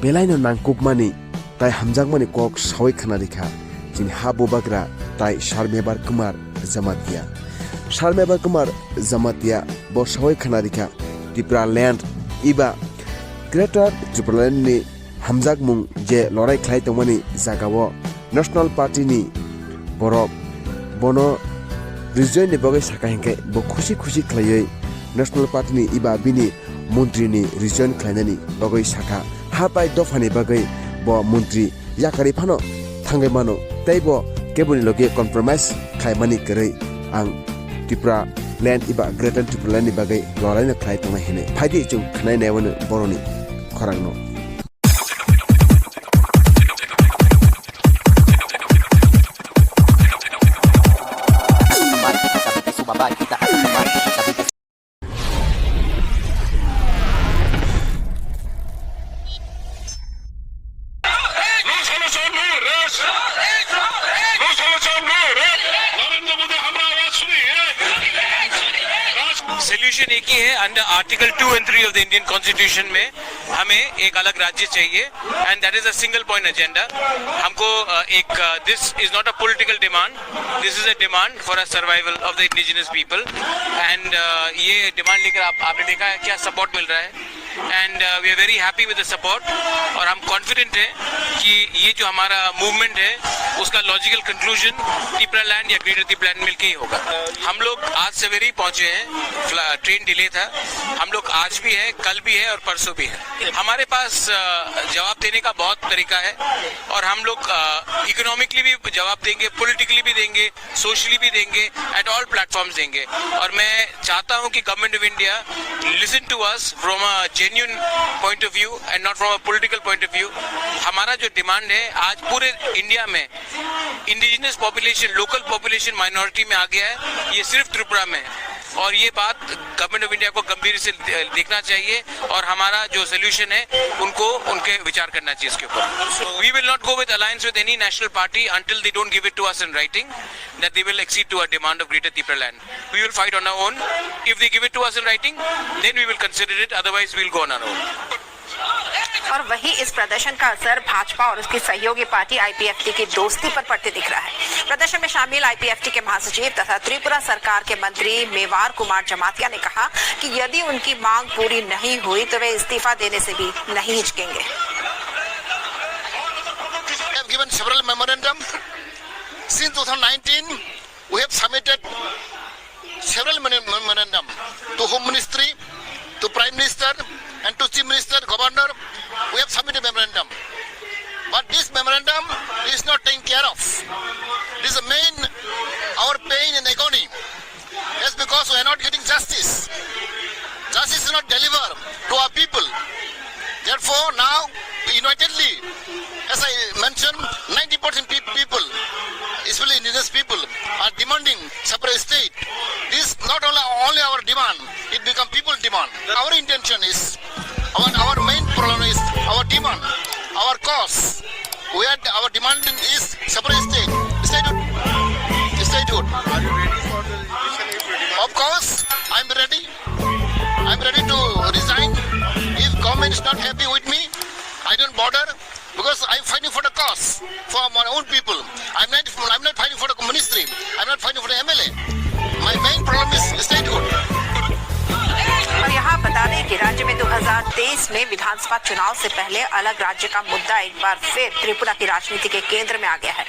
बेलायनो नांकुकमानि ताइ हामजाकमानि कक सावै खानारिखा जिनि हा बोबाग्रा ताइ शारमेबार कुमार जमातिया शारमेबार कुमार जमातिया बो सावै खानारिखा त्रिपुरा लैंड इबा ग्रेटर त्रिपुरा लैंड नि हामजाक मुं जे लड़ाई खलाय तंगमानि जागावो नेशनल पार्टी नि बरफ बनो रिजन नि बगै साका हेंके बो खुशी खुशी खलायै नेशनल पार्टी नि इबा बिनि मंत्री नि रिजन खलायनानि बगै साका हा पाइ दफानि बगै बो मंत्री याकारि फानो थांगै मानो तैबो केबुनि लगे कम्प्रोमाइज खायमानि करै आं त्रिपुरा लैंड इबा ग्रेटर त्रिपुरा लैंड नि बगै लड़ाई खलाय तंगै हेने फाइदि जों खनाय नायवनो बर'नि खरांनो सोल्यूशन एक ही है। Under article 2 and 3 of the Indian constitution में हमें एक अलग राज्य चाहिए and that is a single point agenda. हमको एक this is not a political demand, this is a demand for a survival of the indigenous people and ये demand लेकर आपने देखा है क्या सपोर्ट मिल रहा है and we are very happy with the support और हम कॉन्फिडेंट हैं कि ये जो हमारा मूवमेंट है उसका लॉजिकल कंक्लूजन त्रिपुरा लैंड या ग्रेटर त्रिपुरा लैंड मिलकर ही होगा। हम लोग आज सवेरे ही पहुंचे हैं, ट्रेन डिले था। हम लोग आज भी है, कल भी है और परसों भी है। हमारे पास जवाब देने का बहुत तरीका है और हम लोग इकोनॉमिकली भी जवाब देंगे, पॉलिटिकली भी देंगे, सोशली भी देंगे, एट ऑल प्लेटफॉर्म्स देंगे। और मैं चाहता हूं कि government of India listen to us from a genuine point of view and not from a political point of view. हमारा जो डिमांड है आज पूरे इंडिया में indigenous population, local population minority में आ गया है, ये सिर्फ त्रिपुरा में है और ये बात गवर्नमेंट ऑफ इंडिया को गंभीर से देखना चाहिए और हमारा जो सोल्यूशन है उनको उनके विचार करना चाहिए इसके ऊपर। We will not go with alliance with any national party until they don't give it to us in writing that they will accede to a demand of Greater Tripura land. We will fight on our own. If they give it to us in writing, then we will consider it. Otherwise, we will go on our own. और वही इस प्रदर्शन का असर भाजपा और उसकी सहयोगी party IPFT की दोस्ती पर पड़ते दिख रहा है। प्रदर्शन में शामिल आईपीएफटी के महासचिव तथा त्रिपुरा सरकार के मंत्री मेवार कुमार जमातिया ने कहा कि यदि उनकी मांग पूरी नहीं हुई तो वे इस्तीफा देने से भी नहीं हिचकेंगे। Given several memorandum since 2019 we have submitted several memorandum to Home Ministry, to Prime Minister and to Chief Minister, Governor. We have submitted memorandum, but this memorandum is not taken care of. This is the main our pain and agony. Yes, because we are not getting justice. Justice is not delivered to our people. Therefore, now unitedly, as I mentioned, 90% people, especially indigenous people, are demanding separate state. This is not only our demand; it become people demand. Our intention is, our main problem is our demand, our cause. Our demand is separate state, statehood. Are you ready for the election? Of course, I'm ready. I'm ready to resign if government is not happy with me. I don't bother because I'm fighting for the cause for my own people. I'm not fighting for the ministry. I'm not fighting for the MLA. My main problem is statehood. और यहाँ बता दें कि राज्य में 2023 में विधानसभा चुनाव से पहले अलग राज्य का मुद्दा एक बार फिर त्रिपुरा की राजनीति के केंद्र में आ गया है।